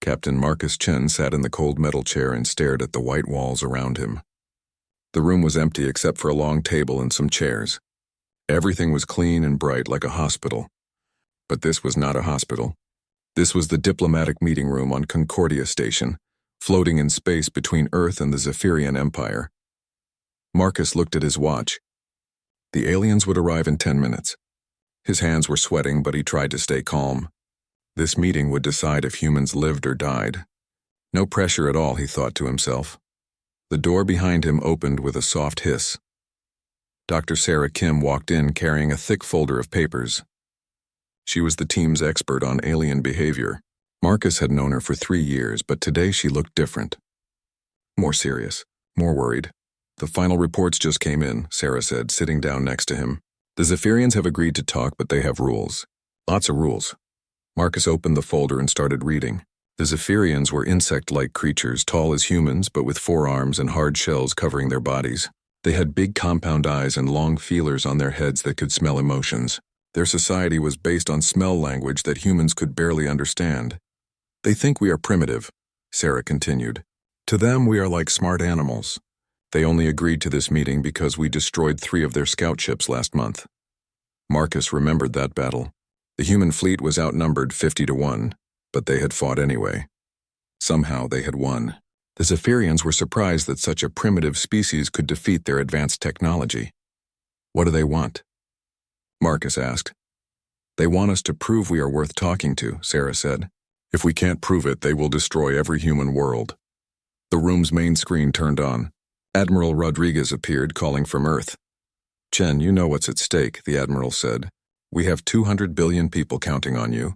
Captain Marcus Chen sat in the cold metal chair and stared at the white walls around him. The room was empty except for a long table and some chairs. Everything was clean and bright like a hospital. But this was not a hospital. This was the diplomatic meeting room on Concordia Station, floating in space between Earth and the Zephyrian Empire. Marcus looked at his watch. The aliens would arrive in 10 minutes. His hands were sweating, but he tried to stay calm. This meeting would decide if humans lived or died. No pressure at all, he thought to himself. The door behind him opened with a soft hiss. Dr. Sarah Kim walked in carrying a thick folder of papers. She was the team's expert on alien behavior. Marcus had known her for 3 years, but today she looked different. More serious, more worried. The final reports just came in, Sarah said, sitting down next to him. The Zephyrians have agreed to talk, but they have rules. Lots of rules. Marcus opened the folder and started reading. The Zephyrians were insect-like creatures, tall as humans, but with 4 arms and hard shells covering their bodies. They had big compound eyes and long feelers on their heads that could smell emotions. Their society was based on smell language that humans could barely understand. They think we are primitive, Sarah continued. To them, we are like smart animals. They only agreed to this meeting because we destroyed 3 of their scout ships last month. Marcus remembered that battle. The human fleet was outnumbered 50-1, but they had fought anyway. Somehow they had won. The Zephyrians were surprised that such a primitive species could defeat their advanced technology. What do they want? Marcus asked. They want us to prove we are worth talking to, Sarah said. If we can't prove it, they will destroy every human world. The room's main screen turned on. Admiral Rodriguez appeared, calling from Earth. Chen, you know what's at stake, the Admiral said. We have 200 billion people counting on you.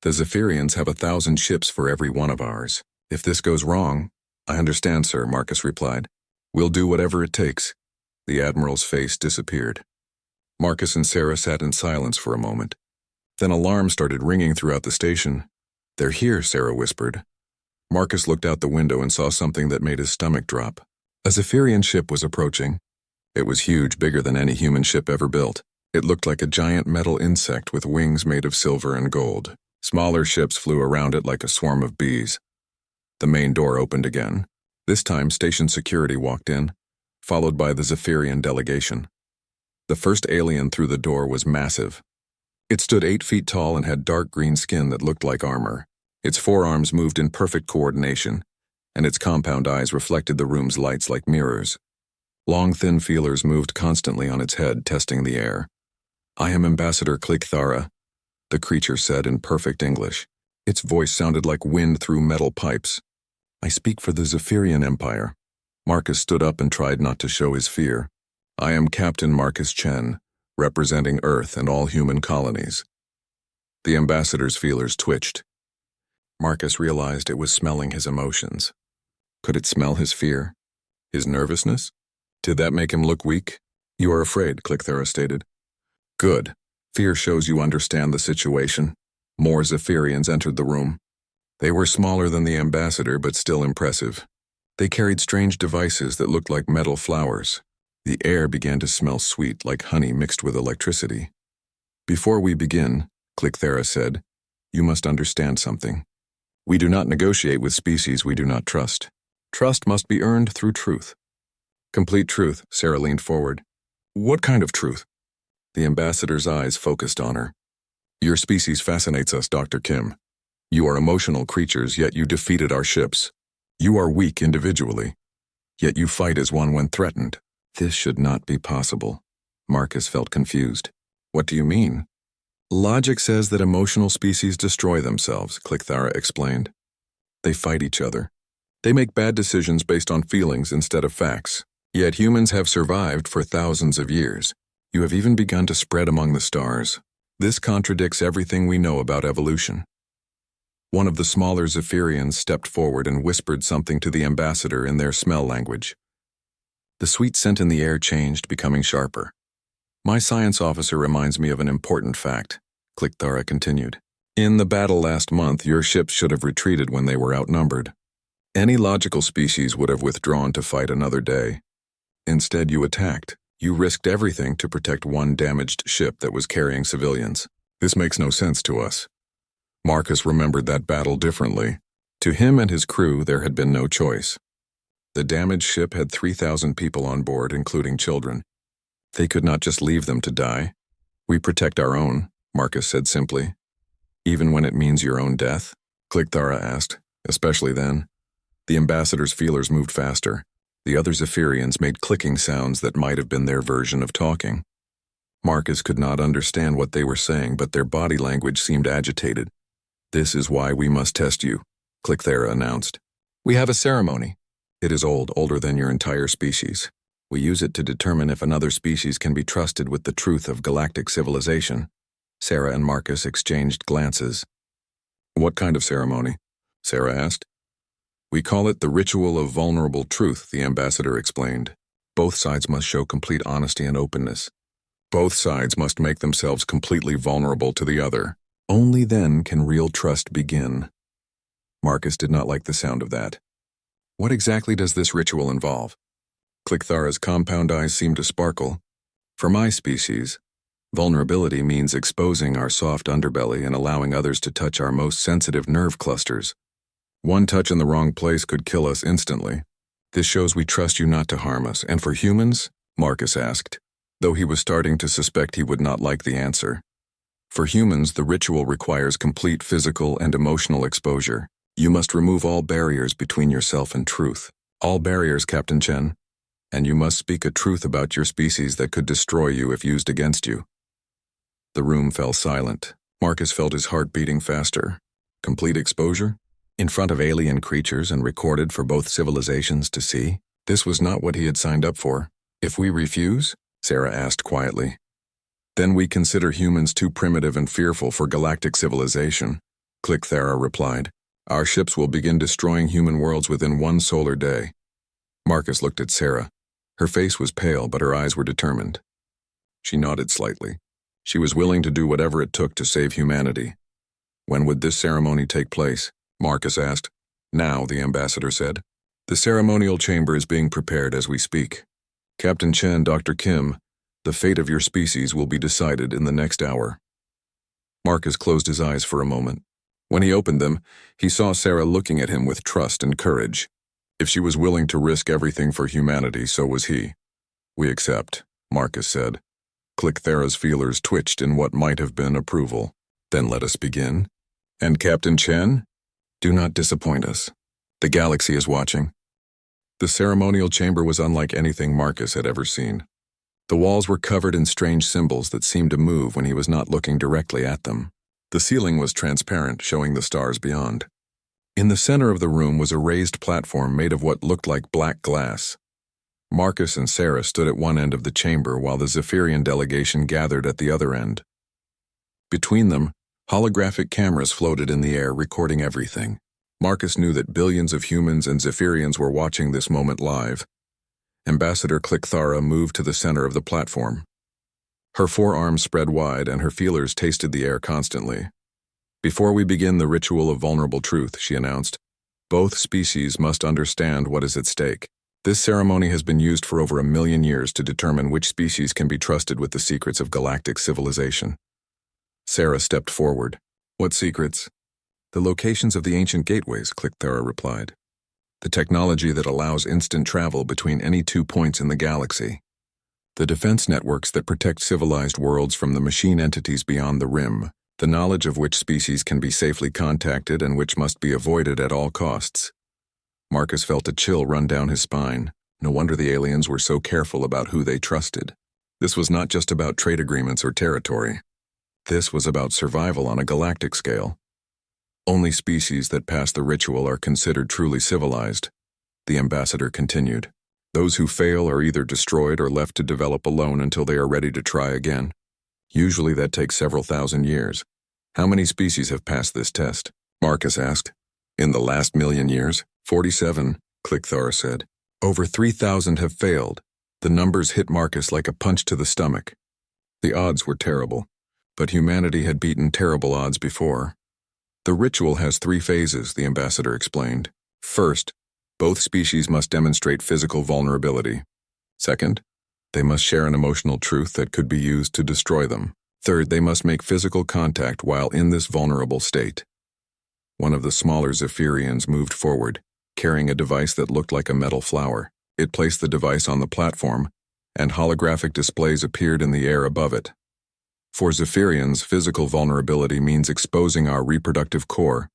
The Zephyrians have 1,000 ships for every one of ours. If this goes wrong— I understand, sir, Marcus replied. We'll do whatever it takes. The Admiral's face disappeared. Marcus and Sarah sat in silence for a moment. Then alarms started ringing throughout the station. They're here, Sarah whispered. Marcus looked out the window and saw something that made his stomach drop. A Zephyrian ship was approaching. It was huge, bigger than any human ship ever built. It looked like a giant metal insect with wings made of silver and gold. Smaller ships flew around it like a swarm of bees. The main door opened again. This time, station security walked in, followed by the Zephyrian delegation. The first alien through the door was massive. It stood 8 feet tall and had dark green skin that looked like armor. Its forearms moved in perfect coordination, and its compound eyes reflected the room's lights like mirrors. Long, thin feelers moved constantly on its head, testing the air. I am Ambassador Klikthara, the creature said in perfect English. Its voice sounded like wind through metal pipes. I speak for the Zephyrian Empire. Marcus stood up and tried not to show his fear. I am Captain Marcus Chen, representing Earth and all human colonies. The ambassador's feelers twitched. Marcus realized it was smelling his emotions. Could it smell his fear? His nervousness? Did that make him look weak? You are afraid, Klikthara stated. Good. Fear shows you understand the situation. More Zephyrians entered the room. They were smaller than the ambassador, but still impressive. They carried strange devices that looked like metal flowers. The air began to smell sweet, like honey mixed with electricity. Before we begin, Klikthara said, you must understand something. We do not negotiate with species we do not trust. Trust must be earned through truth. Complete truth, Sarah leaned forward. What kind of truth? The ambassador's eyes focused on her. Your species fascinates us, Dr. Kim. You are emotional creatures, yet you defeated our ships. You are weak individually, yet you fight as one when threatened. This should not be possible. Marcus felt confused. What do you mean? Logic says that emotional species destroy themselves, Klikthara explained. They fight each other. They make bad decisions based on feelings instead of facts. Yet humans have survived for thousands of years. You have even begun to spread among the stars. This contradicts everything we know about evolution. One of the smaller Zephyrians stepped forward and whispered something to the ambassador in their smell language. The sweet scent in the air changed, becoming sharper. My science officer reminds me of an important fact, Klikthara continued. In the battle last month, your ships should have retreated when they were outnumbered. Any logical species would have withdrawn to fight another day. Instead, you attacked. You risked everything to protect one damaged ship that was carrying civilians. This makes no sense to us. Marcus remembered that battle differently. To him and his crew, there had been no choice. The damaged ship had 3,000 people on board, including children. They could not just leave them to die. We protect our own, Marcus said simply. Even when it means your own death? Clicthara asked, especially then. The ambassador's feelers moved faster. The other Zephyrians made clicking sounds that might have been their version of talking. Marcus could not understand what they were saying, but their body language seemed agitated. This is why we must test you, Clicthara announced. We have a ceremony. It is old, older than your entire species. We use it to determine if another species can be trusted with the truth of galactic civilization. Sarah and Marcus exchanged glances. What kind of ceremony? Sarah asked. We call it the Ritual of Vulnerable Truth, the ambassador explained. Both sides must show complete honesty and openness. Both sides must make themselves completely vulnerable to the other. Only then can real trust begin. Marcus did not like the sound of that. What exactly does this ritual involve? Clicthara's compound eyes seemed to sparkle. For my species, vulnerability means exposing our soft underbelly and allowing others to touch our most sensitive nerve clusters. One touch in the wrong place could kill us instantly. This shows we trust you not to harm us. And for humans? Marcus asked, though he was starting to suspect he would not like the answer. For humans, the ritual requires complete physical and emotional exposure. You must remove all barriers between yourself and truth. All barriers, Captain Chen. And you must speak a truth about your species that could destroy you if used against you. The room fell silent. Marcus felt his heart beating faster. Complete exposure? In front of alien creatures and recorded for both civilizations to see? This was not what he had signed up for. If we refuse? Sarah asked quietly. Then we consider humans too primitive and fearful for galactic civilization, Clicthara replied. Our ships will begin destroying human worlds within one solar day. Marcus looked at Sarah. Her face was pale, but her eyes were determined. She nodded slightly. She was willing to do whatever it took to save humanity. When would this ceremony take place? Marcus asked. Now, the ambassador said. The ceremonial chamber is being prepared as we speak. Captain Chen, Dr. Kim, the fate of your species will be decided in the next hour. Marcus closed his eyes for a moment. When he opened them, he saw Sarah looking at him with trust and courage. If she was willing to risk everything for humanity, so was he. We accept, Marcus said. Clicthara's feelers twitched in what might have been approval. Then let us begin. And Captain Chen? Do not disappoint us. The galaxy is watching. The ceremonial chamber was unlike anything Marcus had ever seen. The walls were covered in strange symbols that seemed to move when he was not looking directly at them. The ceiling was transparent, showing the stars beyond. In the center of the room was a raised platform made of what looked like black glass. Marcus and Sarah stood at one end of the chamber while the Zephyrian delegation gathered at the other end. Between them, holographic cameras floated in the air, recording everything. Marcus knew that billions of humans and Zephyrians were watching this moment live. Ambassador Clicthara moved to the center of the platform. Her forearms spread wide and her feelers tasted the air constantly. Before we begin the ritual of vulnerable truth, she announced, both species must understand what is at stake. This ceremony has been used for over 1 million years to determine which species can be trusted with the secrets of galactic civilization. Sarah stepped forward. What secrets? The locations of the ancient gateways, Clicthara replied. The technology that allows instant travel between any 2 points in the galaxy. The defense networks that protect civilized worlds from the machine entities beyond the rim, the knowledge of which species can be safely contacted and which must be avoided at all costs. Marcus felt a chill run down his spine. No wonder the aliens were so careful about who they trusted. This was not just about trade agreements or territory. This was about survival on a galactic scale. Only species that pass the ritual are considered truly civilized, the ambassador continued. Those who fail are either destroyed or left to develop alone until they are ready to try again. Usually that takes several thousand years. How many species have passed this test? Marcus asked. In the last 1,000,000 years? 47, Clicthara said. Over 3,000 have failed. The numbers hit Marcus like a punch to the stomach. The odds were terrible, but humanity had beaten terrible odds before. The ritual has 3 phases, the ambassador explained. First, both species must demonstrate physical vulnerability. Second, they must share an emotional truth that could be used to destroy them. Third, they must make physical contact while in this vulnerable state. One of the smaller Zephyrians moved forward, carrying a device that looked like a metal flower. It placed the device on the platform, and holographic displays appeared in the air above it. For Zephyrians, physical vulnerability means exposing our reproductive core,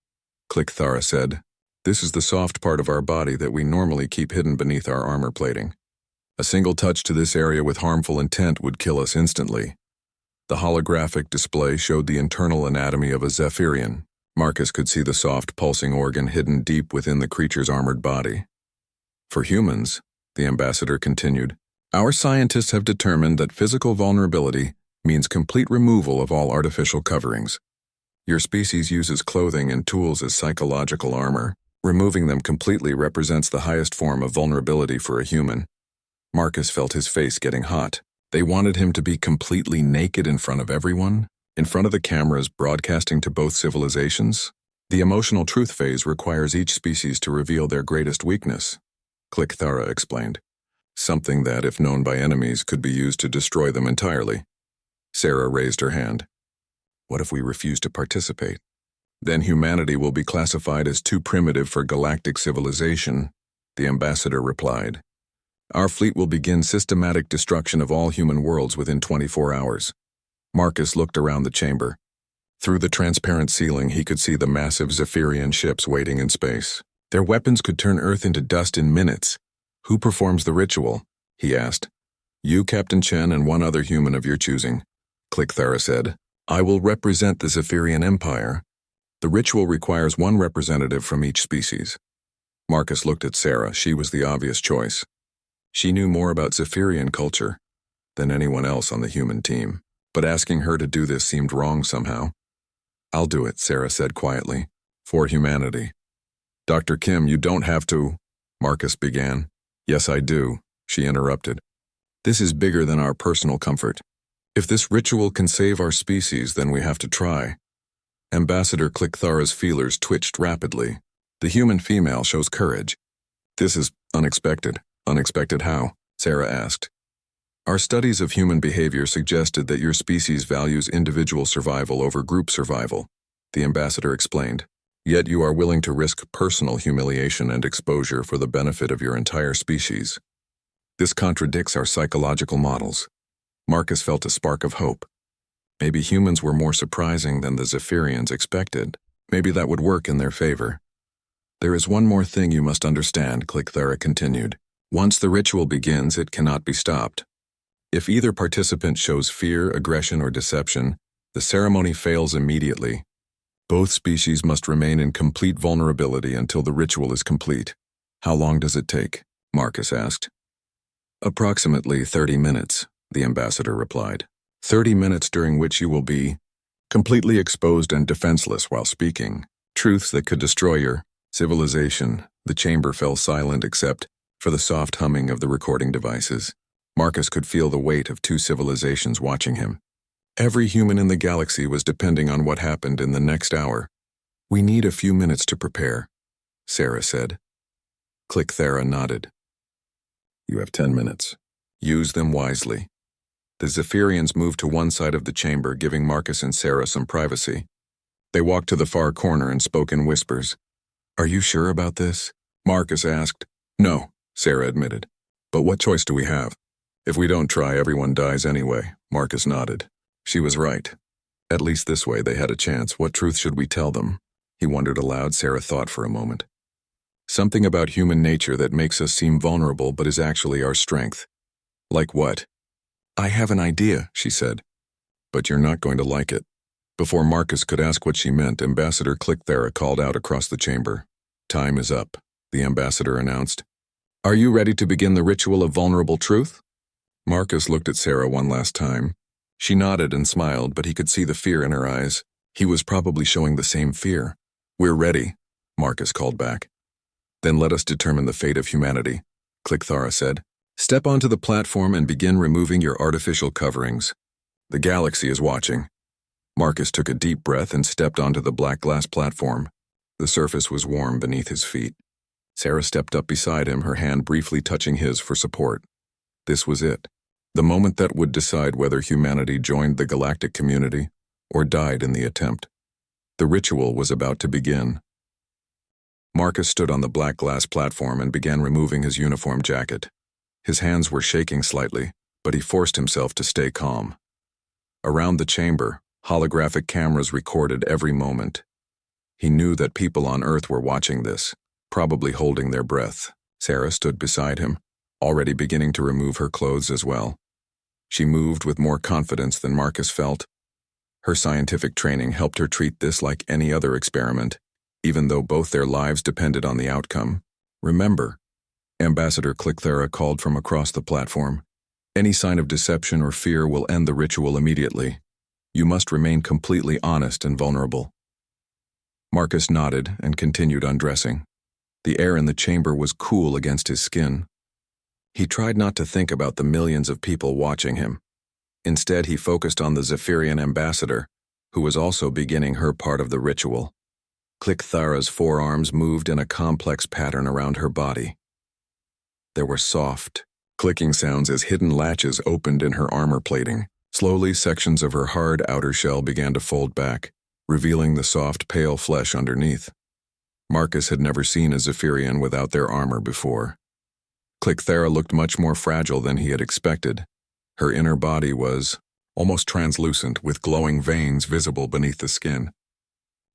Thara said. This is the soft part of our body that we normally keep hidden beneath our armor plating. A single touch to this area with harmful intent would kill us instantly. The holographic display showed the internal anatomy of a Zephyrian. Marcus could see the soft, pulsing organ hidden deep within the creature's armored body. For humans, the ambassador continued, our scientists have determined that physical vulnerability means complete removal of all artificial coverings. Your species uses clothing and tools as psychological armor. Removing them completely represents the highest form of vulnerability for a human. Marcus felt his face getting hot. They wanted him to be completely naked in front of everyone? In front of the cameras broadcasting to both civilizations? The emotional truth phase requires each species to reveal their greatest weakness, Thara explained. Something that, if known by enemies, could be used to destroy them entirely. Sarah raised her hand. What if we refuse to participate? Then humanity will be classified as too primitive for galactic civilization, the ambassador replied. Our fleet will begin systematic destruction of all human worlds within 24 hours. Marcus looked around the chamber. Through the transparent ceiling, he could see the massive Zephyrian ships waiting in space. Their weapons could turn Earth into dust in minutes. Who performs the ritual? He asked. You, Captain Chen, and one other human of your choosing, Thara said. I will represent the Zephyrian Empire. The ritual requires one representative from each species. Marcus looked at Sarah. She was the obvious choice. She knew more about Zephyrian culture than anyone else on the human team, but asking her to do this seemed wrong somehow. I'll do it, Sarah said quietly. For humanity. Dr. Kim, you don't have to, Marcus began. Yes, I do, she interrupted. This is bigger than our personal comfort. If this ritual can save our species, then we have to try. Ambassador Thara's feelers twitched rapidly. The human female shows courage. This is unexpected. Unexpected how? Sarah asked. Our studies of human behavior suggested that your species values individual survival over group survival, the ambassador explained. Yet you are willing to risk personal humiliation and exposure for the benefit of your entire species. This contradicts our psychological models. Marcus felt a spark of hope. Maybe humans were more surprising than the Zephyrians expected. Maybe that would work in their favor. There is one more thing you must understand, Thara continued. Once the ritual begins, it cannot be stopped. If either participant shows fear, aggression, or deception, the ceremony fails immediately. Both species must remain in complete vulnerability until the ritual is complete. How long does it take? Marcus asked. Approximately 30 minutes, the ambassador replied. 30 minutes during which you will be completely exposed and defenseless while speaking. Truths that could destroy your civilization. The chamber fell silent except for the soft humming of the recording devices. Marcus could feel the weight of two civilizations watching him. Every human in the galaxy was depending on what happened in the next hour. We need a few minutes to prepare, Sarah said. Thara nodded. You have 10 minutes. Use them wisely. The Zephyrians moved to one side of the chamber, giving Marcus and Sarah some privacy. They walked to the far corner and spoke in whispers. Are you sure about this? Marcus asked. No, Sarah admitted. But what choice do we have? If we don't try, everyone dies anyway, Marcus nodded. She was right. At least this way they had a chance. What truth should we tell them? He wondered aloud. Sarah thought for a moment. Something about human nature that makes us seem vulnerable but is actually our strength. Like what? I have an idea, she said. But you're not going to like it. Before Marcus could ask what she meant, Ambassador Thara called out across the chamber. Time is up, the ambassador announced. Are you ready to begin the ritual of vulnerable truth? Marcus looked at Sarah one last time. She nodded and smiled, but he could see the fear in her eyes. He was probably showing the same fear. We're ready, Marcus called back. Then let us determine the fate of humanity, Thara said. Step onto the platform and begin removing your artificial coverings. The galaxy is watching. Marcus took a deep breath and stepped onto the black glass platform. The surface was warm beneath his feet. Sarah stepped up beside him, her hand briefly touching his for support. This was it. The moment that would decide whether humanity joined the galactic community or died in the attempt. The ritual was about to begin. Marcus stood on the black glass platform and began removing his uniform jacket. His hands were shaking slightly, but he forced himself to stay calm. Around the chamber, holographic cameras recorded every moment. He knew that people on Earth were watching this, probably holding their breath. Sarah stood beside him, already beginning to remove her clothes as well. She moved with more confidence than Marcus felt. Her scientific training helped her treat this like any other experiment, even though both their lives depended on the outcome. "Remember," Ambassador Clickthera called from across the platform, "any sign of deception or fear will end the ritual immediately. You must remain completely honest and vulnerable." Marcus nodded and continued undressing. The air in the chamber was cool against his skin. He tried not to think about the millions of people watching him. Instead, he focused on the Zephyrian ambassador, who was also beginning her part of the ritual. Clickthera's forearms moved in a complex pattern around her body. There were soft, clicking sounds as hidden latches opened in her armor plating. Slowly, sections of her hard outer shell began to fold back, revealing the soft, pale flesh underneath. Marcus had never seen a Zephyrian without their armor before. Clickthera looked much more fragile than he had expected. Her inner body was almost translucent, with glowing veins visible beneath the skin.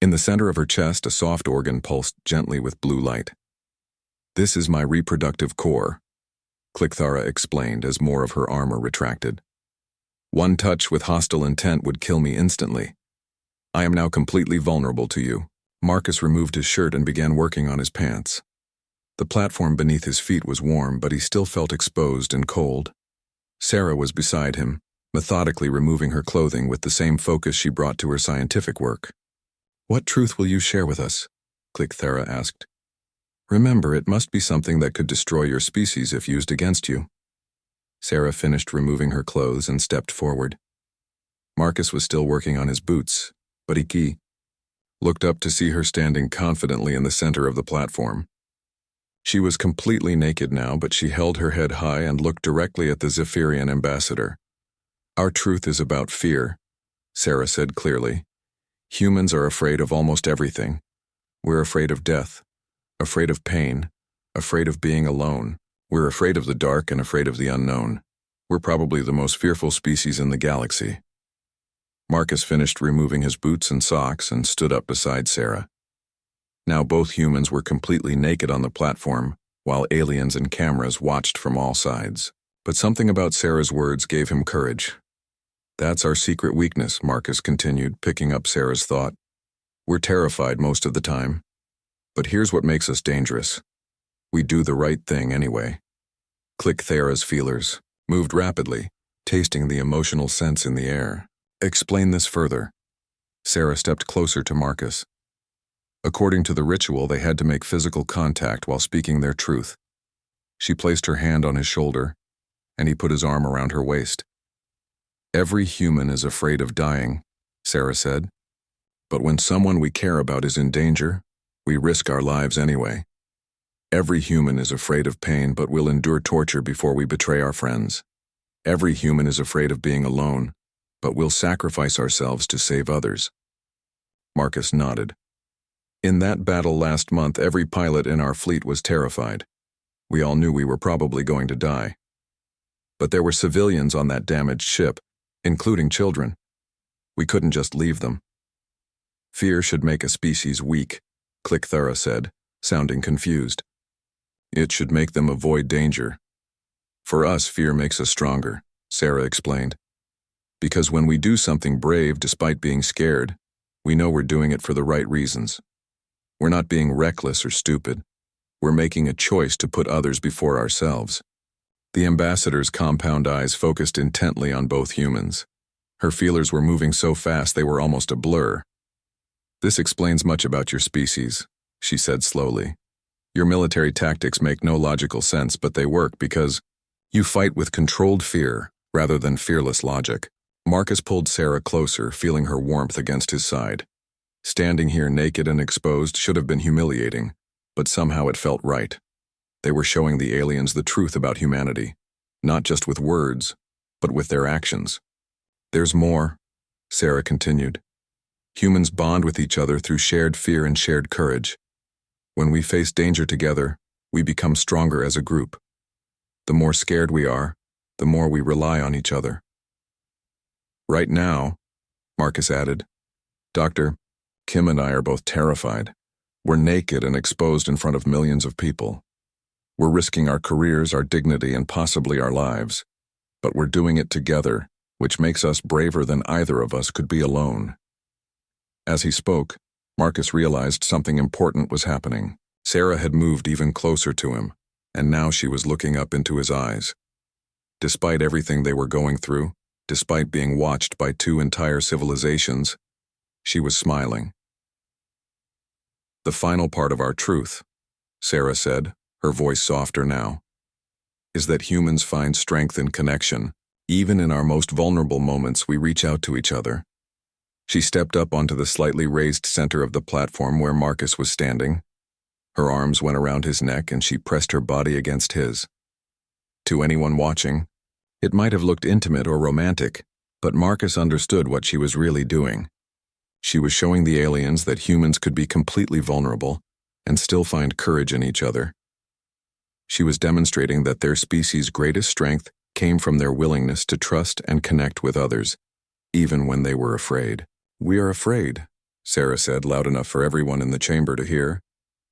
In the center of her chest, a soft organ pulsed gently with blue light. "This is my reproductive core," Clickthera explained as more of her armor retracted. "One touch with hostile intent would kill me instantly. I am now completely vulnerable to you." Marcus removed his shirt and began working on his pants. The platform beneath his feet was warm, but he still felt exposed and cold. Sarah was beside him, methodically removing her clothing with the same focus she brought to her scientific work. "What truth will you share with us?" Clickthera asked. "Remember, it must be something that could destroy your species if used against you." Sarah finished removing her clothes and stepped forward. Marcus was still working on his boots, but he looked up to see her standing confidently in the center of the platform. She was completely naked now, but she held her head high and looked directly at the Zephyrian ambassador. "Our truth is about fear," Sarah said clearly. "Humans are afraid of almost everything. We're afraid of death, afraid of pain, afraid of being alone. We're afraid of the dark and afraid of the unknown. We're probably the most fearful species in the galaxy." Marcus finished removing his boots and socks and stood up beside Sarah. Now both humans were completely naked on the platform, while aliens and cameras watched from all sides. But something about Sarah's words gave him courage. "That's our secret weakness," Marcus continued, picking up Sarah's thought. "We're terrified most of the time. But here's what makes us dangerous. We do the right thing anyway." Clickthera's feelers moved rapidly, tasting the emotional sense in the air. "Explain this further." Sarah stepped closer to Marcus. According to the ritual, they had to make physical contact while speaking their truth. She placed her hand on his shoulder, and he put his arm around her waist. "Every human is afraid of dying," Sarah said. "But when someone we care about is in danger, we risk our lives anyway. Every human is afraid of pain, but will endure torture before we betray our friends. Every human is afraid of being alone, but will sacrifice ourselves to save others." Marcus nodded. "In that battle last month, every pilot in our fleet was terrified. We all knew we were probably going to die. But there were civilians on that damaged ship, including children. We couldn't just leave them." "Fear should make a species weak," Clickthera said, sounding confused. "It should make them avoid danger. For us, fear makes us stronger," Sarah explained. "Because when we do something brave despite being scared, we know we're doing it for the right reasons. We're not being reckless or stupid. We're making a choice to put others before ourselves." The ambassador's compound eyes focused intently on both humans. Her feelers were moving so fast they were almost a blur. "This explains much about your species," she said slowly. "Your military tactics make no logical sense, but they work because you fight with controlled fear rather than fearless logic." Marcus pulled Sarah closer, feeling her warmth against his side. Standing here naked and exposed should have been humiliating, but somehow it felt right. They were showing the aliens the truth about humanity, not just with words, but with their actions. "There's more," Sarah continued. "Humans bond with each other through shared fear and shared courage. When we face danger together, we become stronger as a group. The more scared we are, the more we rely on each other. Right now, Marcus added, Dr. Kim and I are both terrified. We're naked and exposed in front of millions of people. We're risking our careers, our dignity, and possibly our lives. But we're doing it together, which makes us braver than either of us could be alone. As he spoke, Marcus realized something important was happening. Sarah had moved even closer to him, and now she was looking up into his eyes. Despite everything they were going through, despite being watched by two entire civilizations, she was smiling. The final part of our truth, Sarah said, her voice softer now, is that humans find strength in connection. Even in our most vulnerable moments, we reach out to each other. She stepped up onto the slightly raised center of the platform where Marcus was standing. Her arms went around his neck and she pressed her body against his. To anyone watching, it might have looked intimate or romantic, but Marcus understood what she was really doing. She was showing the aliens that humans could be completely vulnerable and still find courage in each other. She was demonstrating that their species' greatest strength came from their willingness to trust and connect with others, even when they were afraid. We are afraid, Sarah said loud enough for everyone in the chamber to hear.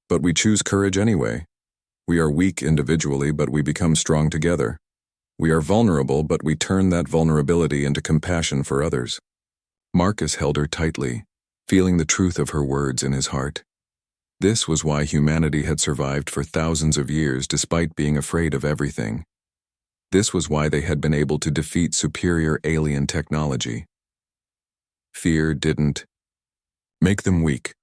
But we choose courage anyway. We are weak individually, but we become strong together. We are vulnerable, but we turn that vulnerability into compassion for others. Marcus held her tightly, feeling the truth of her words in his heart. This was why humanity had survived for thousands of years despite being afraid of everything. This was why they had been able to defeat superior alien technology. Fear didn't make them weak.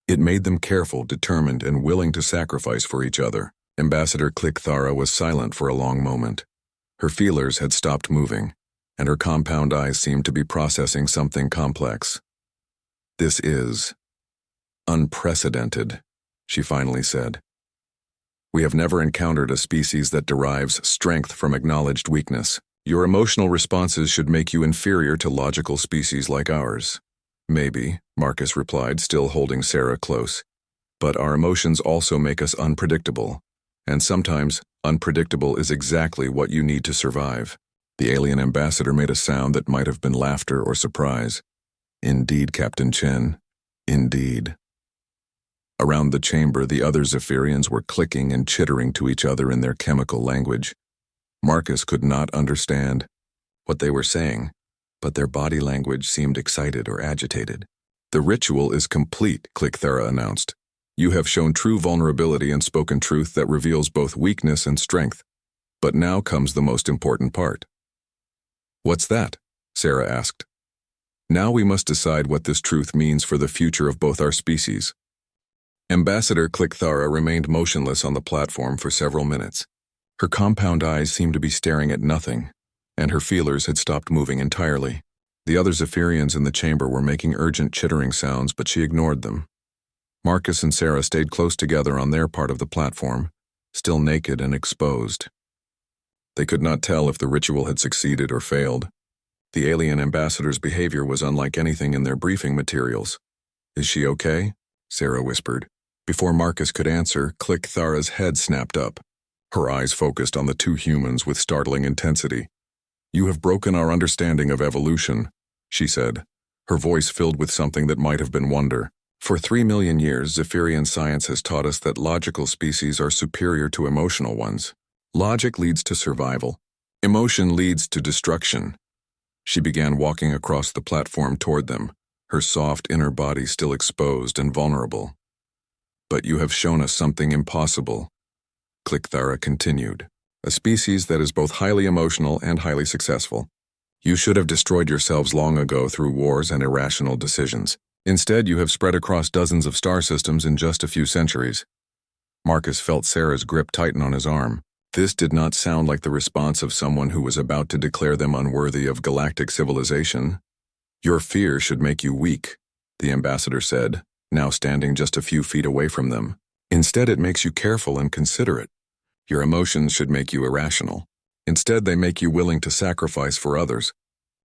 It made them careful, determined, and willing to sacrifice for each other. Ambassador Click-Thara was silent for a long moment. Her feelers had stopped moving, and her compound eyes seemed to be processing something complex. This is unprecedented, she finally said. We have never encountered a species that derives strength from acknowledged weakness. Your emotional responses should make you inferior to logical species like ours. Maybe, Marcus replied, still holding Sarah close. But our emotions also make us unpredictable. And sometimes, unpredictable is exactly what you need to survive. The alien ambassador made a sound that might have been laughter or surprise. Indeed, Captain Chen. Indeed. Around the chamber, the other Zephyrians were clicking and chittering to each other in their chemical language. Marcus could not understand what they were saying, but their body language seemed excited or agitated. The ritual is complete, Click-Thara announced. You have shown true vulnerability and spoken truth that reveals both weakness and strength. But now comes the most important part. What's that? Sarah asked. Now we must decide what this truth means for the future of both our species. Ambassador Click-Thara remained motionless on the platform for several minutes. Her compound eyes seemed to be staring at nothing, and her feelers had stopped moving entirely. The other Zephyrians in the chamber were making urgent chittering sounds, but she ignored them. Marcus and Sarah stayed close together on their part of the platform, still naked and exposed. They could not tell if the ritual had succeeded or failed. The alien ambassador's behavior was unlike anything in their briefing materials. Is she okay? Sarah whispered. Before Marcus could answer, Click-Thara's head snapped up. Her eyes focused on the two humans with startling intensity. You have broken our understanding of evolution, she said, her voice filled with something that might have been wonder. For 3 million years, Zephyrian science has taught us that logical species are superior to emotional ones. Logic leads to survival. Emotion leads to destruction. She began walking across the platform toward them, her soft inner body still exposed and vulnerable. But you have shown us something impossible, Click-Thara continued. A species that is both highly emotional and highly successful. You should have destroyed yourselves long ago through wars and irrational decisions. Instead, you have spread across dozens of star systems in just a few centuries. Marcus felt Sarah's grip tighten on his arm. This did not sound like the response of someone who was about to declare them unworthy of galactic civilization. Your fear should make you weak, the ambassador said, now standing just a few feet away from them. Instead, it makes you careful and considerate. Your emotions should make you irrational. Instead, they make you willing to sacrifice for others.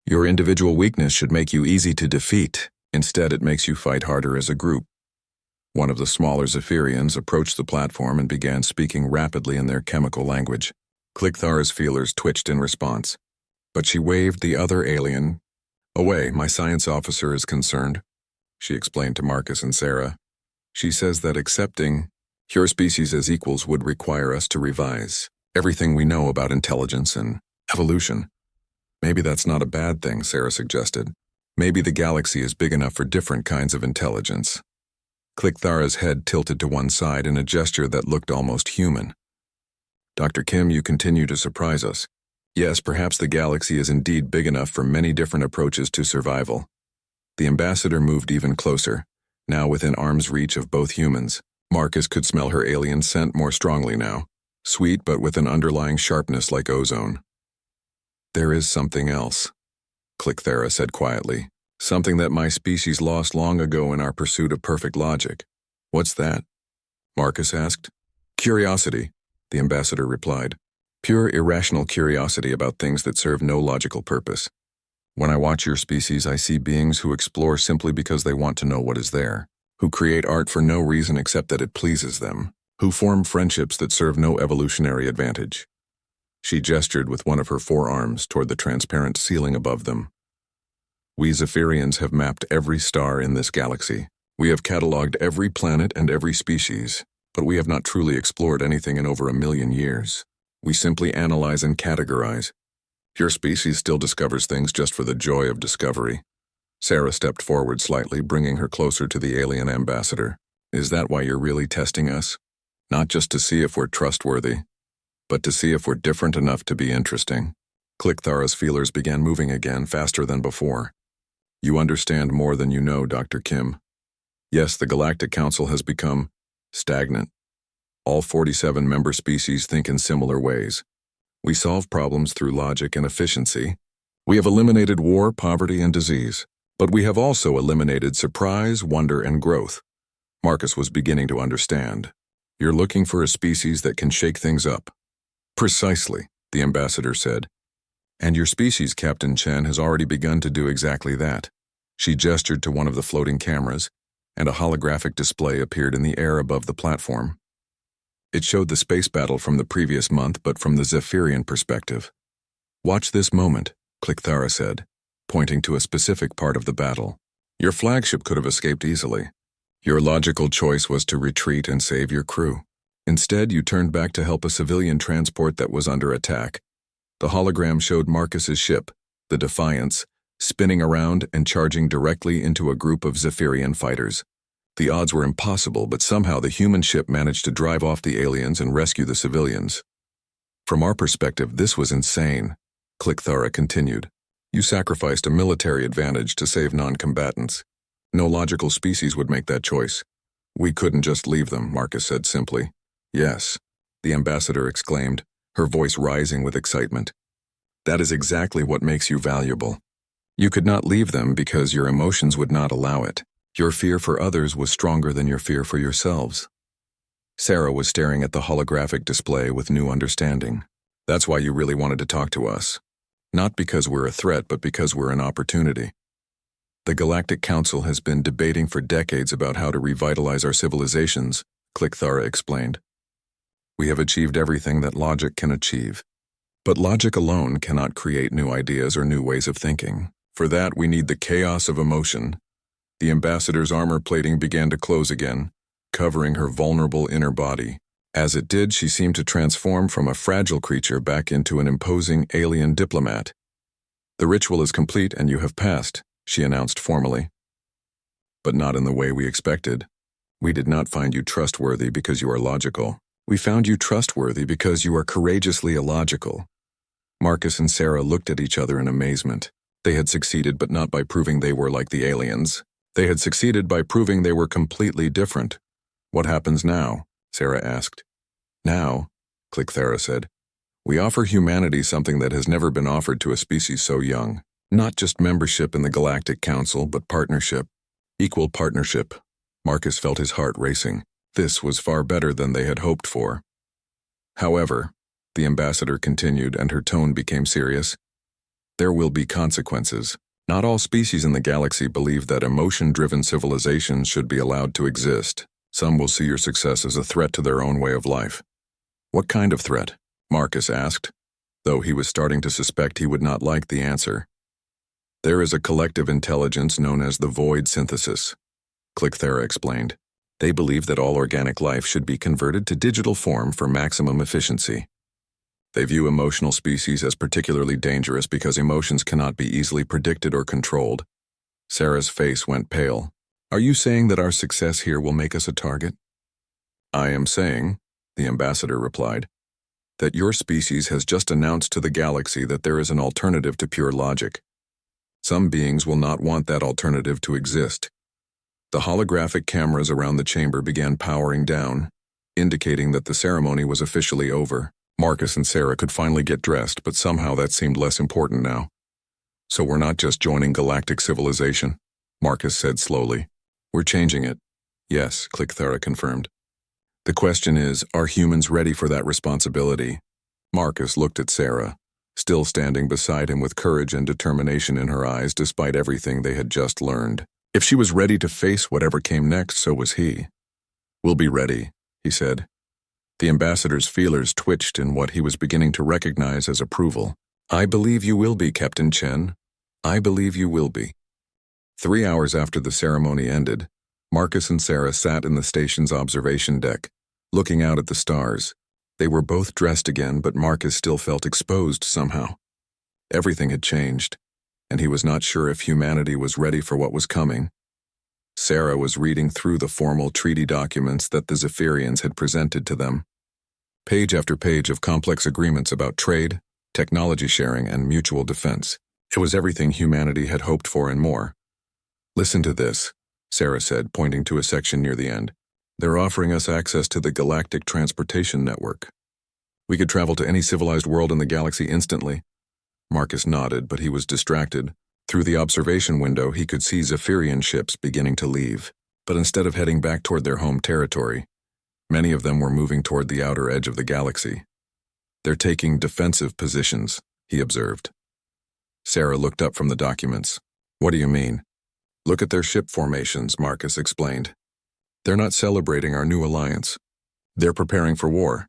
Your individual weakness should make you easy to defeat. Instead, it makes you fight harder as a group. One of the smaller Zephyrians approached the platform and began speaking rapidly in their chemical language. Clickthar's feelers twitched in response, but she waved the other alien away. "My science officer is concerned," she explained to Marcus and Sarah. "She says that accepting your species as equals would require us to revise everything we know about intelligence and evolution." "Maybe that's not a bad thing," Sarah suggested. "Maybe the galaxy is big enough for different kinds of intelligence." Clickthar's head tilted to one side in a gesture that looked almost human. "Dr. Kim, you continue to surprise us. Yes, perhaps the galaxy is indeed big enough for many different approaches to survival." The ambassador moved even closer, now within arm's reach of both humans. Marcus could smell her alien scent more strongly now, sweet but with an underlying sharpness like ozone. "There is something else," Clicktara said quietly. "Something that my species lost long ago in our pursuit of perfect logic." "What's that?" Marcus asked. "Curiosity," the ambassador replied. "Pure irrational curiosity about things that serve no logical purpose. When I watch your species, I see beings who explore simply because they want to know what is there, who create art for no reason except that it pleases them, who form friendships that serve no evolutionary advantage." She gestured with one of her forearms toward the transparent ceiling above them. "We Zephyrians have mapped every star in this galaxy. We have cataloged every planet and every species, but we have not truly explored anything in over 1,000,000 years. We simply analyze and categorize. Your species still discovers things just for the joy of discovery." Sarah stepped forward slightly, bringing her closer to the alien ambassador. "Is that why you're really testing us? Not just to see if we're trustworthy, but to see if we're different enough to be interesting?" Clicktara's feelers began moving again, faster than before. "You understand more than you know, Dr. Kim. Yes, the Galactic Council has become stagnant. All 47 member species think in similar ways. We solve problems through logic and efficiency. We have eliminated war, poverty, and disease. But we have also eliminated surprise, wonder, and growth." Marcus was beginning to understand. "You're looking for a species that can shake things up." "Precisely," the ambassador said. "And your species, Captain Chen, has already begun to do exactly that." She gestured to one of the floating cameras, and a holographic display appeared in the air above the platform. It showed the space battle from the previous month, but from the Zephyrian perspective. "Watch this moment," Clicktara said, pointing to a specific part of the battle. "Your flagship could have escaped easily. Your logical choice was to retreat and save your crew. Instead, you turned back to help a civilian transport that was under attack." The hologram showed Marcus's ship, the Defiance, spinning around and charging directly into a group of Zephyrian fighters. The odds were impossible, but somehow the human ship managed to drive off the aliens and rescue the civilians. "From our perspective, this was insane," Clicktara continued. "You sacrificed a military advantage to save non-combatants. No logical species would make that choice." "We couldn't just leave them," Marcus said simply. "Yes," the ambassador exclaimed, her voice rising with excitement. "That is exactly what makes you valuable. You could not leave them because your emotions would not allow it. Your fear for others was stronger than your fear for yourselves." Sarah was staring at the holographic display with new understanding. "That's why you really wanted to talk to us. Not because we're a threat, but because we're an opportunity. The Galactic Council has been debating for decades about how to revitalize our civilizations," Clicktara explained. "We have achieved everything that logic can achieve. But logic alone cannot create new ideas or new ways of thinking. For that, we need the chaos of emotion." The ambassador's armor plating began to close again, covering her vulnerable inner body. As it did, she seemed to transform from a fragile creature back into an imposing alien diplomat. "The ritual is complete and you have passed," she announced formally. "But not in the way we expected. We did not find you trustworthy because you are logical. We found you trustworthy because you are courageously illogical." Marcus and Sarah looked at each other in amazement. They had succeeded, but not by proving they were like the aliens. They had succeeded by proving they were completely different. "What happens now?" Sarah asked. "Now," Clicktara said, "we offer humanity something that has never been offered to a species so young. Not just membership in the Galactic Council, but partnership. Equal partnership." Marcus felt his heart racing. This was far better than they had hoped for. "However," the ambassador continued, and her tone became serious, "there will be consequences. Not all species in the galaxy believe that emotion-driven civilizations should be allowed to exist. Some will see your success as a threat to their own way of life. What kind of threat? Marcus asked, though he was starting to suspect he would not like the answer. There is a collective intelligence known as the Void Synthesis, Clicthera explained. They believe that all organic life should be converted to digital form for maximum efficiency. They view emotional species as particularly dangerous because emotions cannot be easily predicted or controlled. Sarah's face went pale. Are you saying that our success here will make us a target? I am saying, the ambassador replied, that your species has just announced to the galaxy that there is an alternative to pure logic. Some beings will not want that alternative to exist. The holographic cameras around the chamber began powering down, indicating that the ceremony was officially over. Marcus and Sarah could finally get dressed, but somehow that seemed less important now. So we're not just joining galactic civilization, Marcus said slowly. We're changing it. Yes, Clicthera confirmed. The question is, are humans ready for that responsibility? Marcus looked at Sarah, still standing beside him with courage and determination in her eyes despite everything they had just learned. If she was ready to face whatever came next, so was he. We'll be ready, he said. The ambassador's feelers twitched in what he was beginning to recognize as approval. I believe you will be, Captain Chen. I believe you will be. 3 hours after the ceremony ended, Marcus and Sarah sat in the station's observation deck, looking out at the stars. They were both dressed again, but Marcus still felt exposed somehow. Everything had changed, and he was not sure if humanity was ready for what was coming. Sarah was reading through the formal treaty documents that the Zephyrians had presented to them. Page after page of complex agreements about trade, technology sharing, and mutual defense. It was everything humanity had hoped for and more. Listen to this, Sarah said, pointing to a section near the end. They're offering us access to the Galactic Transportation Network. We could travel to any civilized world in the galaxy instantly. Marcus nodded, but he was distracted. Through the observation window, he could see Zephyrian ships beginning to leave. But instead of heading back toward their home territory, many of them were moving toward the outer edge of the galaxy. They're taking defensive positions, he observed. Sarah looked up from the documents. What do you mean? Look at their ship formations, Marcus explained. They're not celebrating our new alliance. They're preparing for war.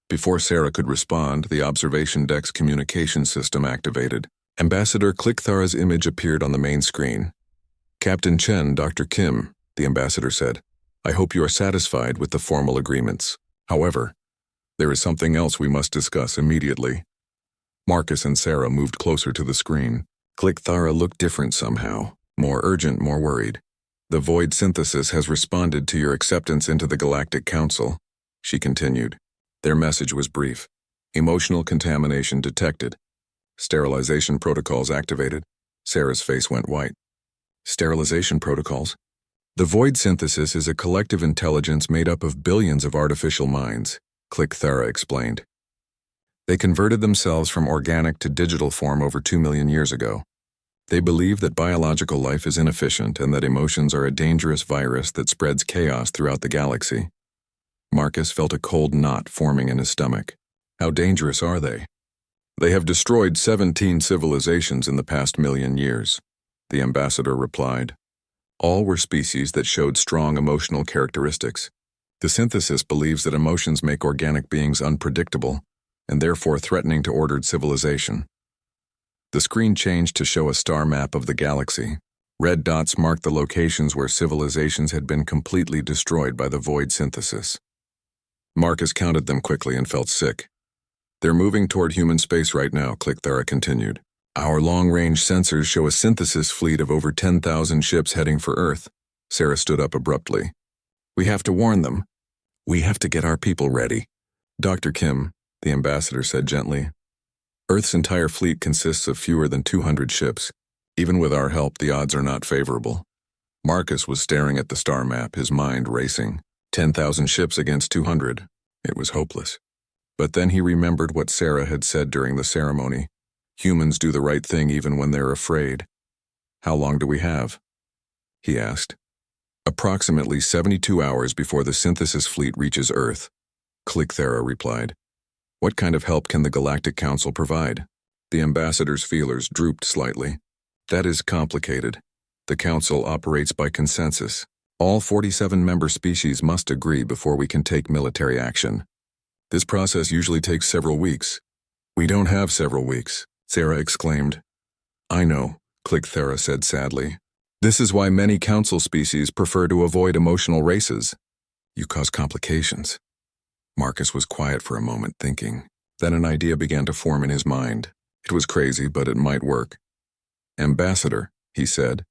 Before Sarah could respond, the observation deck's communication system activated. Ambassador Clicthara's image appeared on the main screen. Captain Chen, Dr. Kim, the ambassador said, I hope you are satisfied with the formal agreements. However, there is something else we must discuss immediately. Marcus and Sarah moved closer to the screen. Clicthara looked different somehow, more urgent, more worried. The Void Synthesis has responded to your acceptance into the Galactic Council, she continued. Their message was brief. Emotional contamination detected. Sterilization protocols activated. Sarah's face went white. Sterilization protocols? The Void Synthesis is a collective intelligence made up of billions of artificial minds, Clicthera explained. They converted themselves from organic to digital form over 2 million years ago. They believe that biological life is inefficient and that emotions are a dangerous virus that spreads chaos throughout the galaxy. Marcus felt a cold knot forming in his stomach. How dangerous are they? They have destroyed 17 civilizations in the past 1,000,000 years, the ambassador replied. All were species that showed strong emotional characteristics. The synthesis believes that emotions make organic beings unpredictable and therefore threatening to ordered civilization. The screen changed to show a star map of the galaxy. Red dots marked the locations where civilizations had been completely destroyed by the Void Synthesis. Marcus counted them quickly and felt sick. They're moving toward human space right now, Clicthera continued. Our long-range sensors show a synthesis fleet of over 10,000 ships heading for Earth. Sarah stood up abruptly. We have to warn them. We have to get our people ready. Dr. Kim, the ambassador said gently, Earth's entire fleet consists of fewer than 200 ships. Even with our help, the odds are not favorable. Marcus was staring at the star map, his mind racing. 10,000 ships against 200. It was hopeless. But then he remembered what Sarah had said during the ceremony. Humans do the right thing even when they're afraid. How long do we have? He asked. Approximately 72 hours before the synthesis fleet reaches Earth, Clicthera replied. What kind of help can the Galactic Council provide? The ambassador's feelers drooped slightly. That is complicated. The Council operates by consensus. All 47 member species must agree before we can take military action. This process usually takes several weeks. We don't have several weeks, Sarah exclaimed. I know, Clicthera said sadly. This is why many council species prefer to avoid emotional races. You cause complications. Marcus was quiet for a moment, thinking. Then an idea began to form in his mind. It was crazy, but it might work. Ambassador, he said,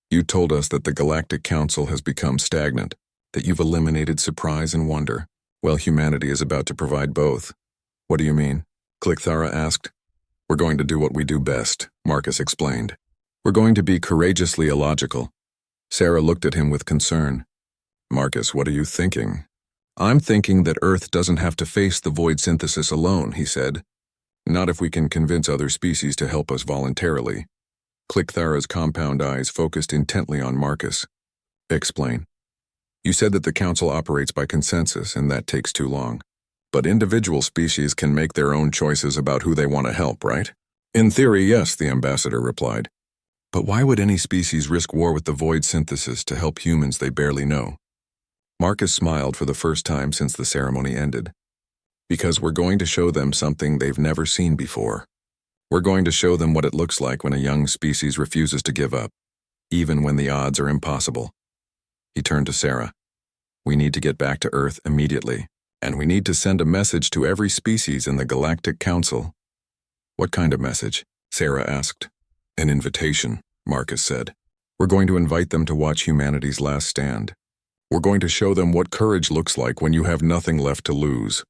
you told us that the Galactic Council has become stagnant, that you've eliminated surprise and wonder. Well, humanity is about to provide both. What do you mean? Clicthara asked. We're going to do what we do best, Marcus explained. We're going to be courageously illogical. Sarah looked at him with concern. Marcus, what are you thinking? I'm thinking that Earth doesn't have to face the void synthesis alone, he said. Not if we can convince other species to help us voluntarily. Clicthara's compound eyes focused intently on Marcus. Explain. You said that the Council operates by consensus, and that takes too long. But individual species can make their own choices about who they want to help, right? In theory, yes, the ambassador replied. But why would any species risk war with the void synthesis to help humans they barely know? Marcus smiled for the first time since the ceremony ended. Because we're going to show them something they've never seen before. We're going to show them what it looks like when a young species refuses to give up, even when the odds are impossible. He turned to Sarah. We need to get back to Earth immediately, and we need to send a message to every species in the Galactic Council. What kind of message? Sarah asked. An invitation, Marcus said. We're going to invite them to watch humanity's last stand. We're going to show them what courage looks like when you have nothing left to lose.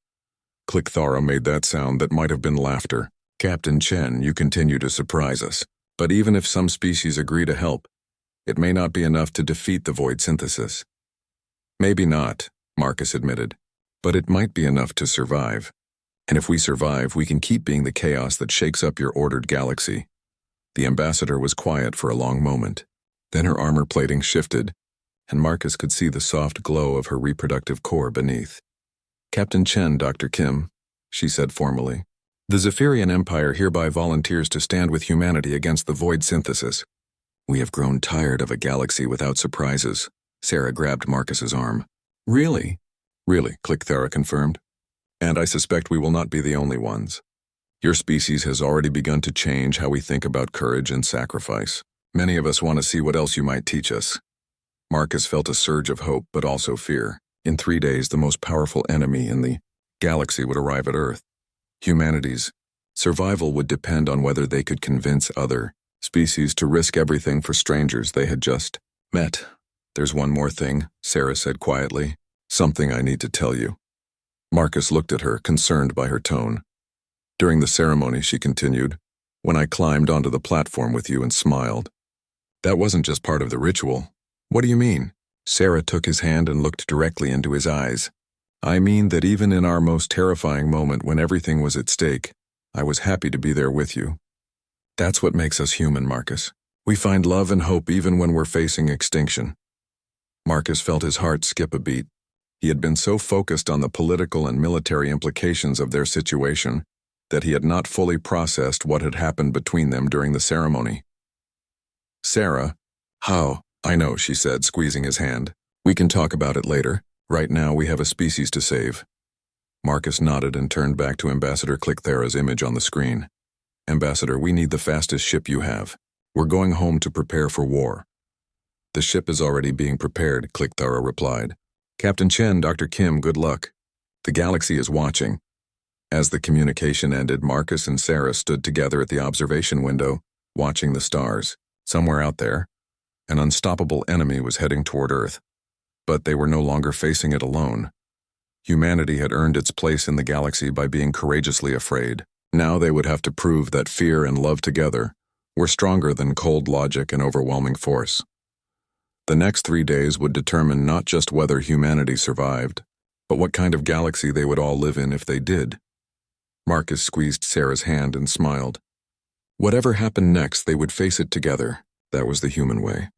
Clicthara made that sound that might have been laughter. Captain Chen, you continue to surprise us. But even if some species agree to help, it may not be enough to defeat the void synthesis. Maybe not, Marcus admitted. But it might be enough to survive. And if we survive, we can keep being the chaos that shakes up your ordered galaxy. The ambassador was quiet for a long moment. Then her armor plating shifted, and Marcus could see the soft glow of her reproductive core beneath. Captain Chen, Dr. Kim, she said formally. The Zephyrian Empire hereby volunteers to stand with humanity against the void synthesis. We have grown tired of a galaxy without surprises. Sarah grabbed Marcus's arm. Really? Really, Clicthara confirmed. And I suspect we will not be the only ones. Your species has already begun to change how we think about courage and sacrifice. Many of us want to see what else you might teach us. Marcus felt a surge of hope, but also fear. In 3 days, the most powerful enemy in the galaxy would arrive at Earth. Humanity's survival would depend on whether they could convince other species to risk everything for strangers they had just met. There's one more thing, Sarah said quietly. Something I need to tell you. Marcus looked at her, concerned by her tone. During the ceremony, she continued, when I climbed onto the platform with you and smiled. That wasn't just part of the ritual. What do you mean? Sarah took his hand and looked directly into his eyes. I mean that even in our most terrifying moment when everything was at stake, I was happy to be there with you. That's what makes us human, Marcus. We find love and hope even when we're facing extinction. Marcus felt his heart skip a beat. He had been so focused on the political and military implications of their situation that he had not fully processed what had happened between them during the ceremony. Sarah, how? I know, she said, squeezing his hand. We can talk about it later. Right now we have a species to save. Marcus nodded and turned back to Ambassador Clicthara's image on the screen. Ambassador, we need the fastest ship you have. We're going home to prepare for war. The ship is already being prepared, Clicthara replied. Captain Chen, Dr. Kim, good luck. The galaxy is watching. As the communication ended, Marcus and Sarah stood together at the observation window, watching the stars. Somewhere out there, an unstoppable enemy was heading toward Earth. But they were no longer facing it alone. Humanity had earned its place in the galaxy by being courageously afraid. Now they would have to prove that fear and love together were stronger than cold logic and overwhelming force. The next 3 days would determine not just whether humanity survived, but what kind of galaxy they would all live in if they did. Marcus squeezed Sarah's hand and smiled. Whatever happened next, they would face it together. That was the human way.